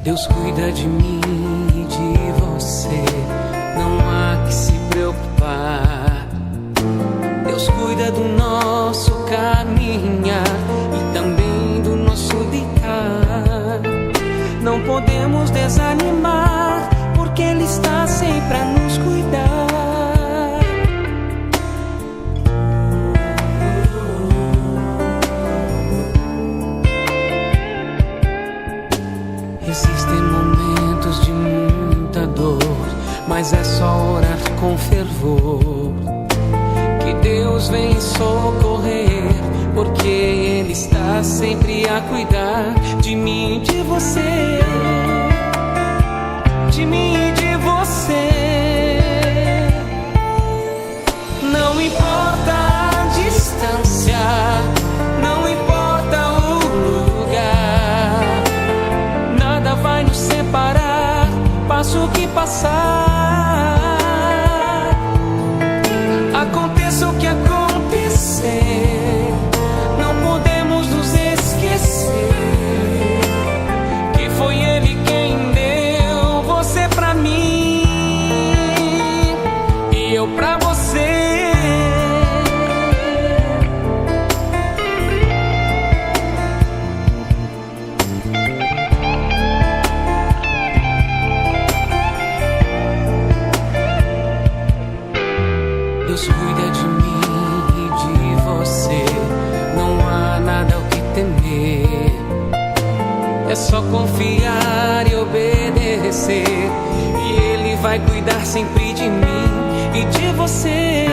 Deus cuida de mim e de você, não há que se preocupar. Deus cuida do nosso caminhar e também do nosso deitar. Não podemos desanimar, porque Ele está sempre a nos cuidar. Existem momentos de muita dor, mas é só orar com fervor, que Deus vem socorrer, porque Ele está sempre a cuidar de mim e de você, de mim e de você. Não importa a distância, não importa o lugar, nada vai nos separar, passe o que passar. Aconteça o que acontecer, não podemos nos esquecer que foi Ele quem deu você pra mim e eu pra você. Deus cuida de mim e de você, não há nada o que temer. É só confiar e obedecer, e Ele vai cuidar sempre de mim e de você.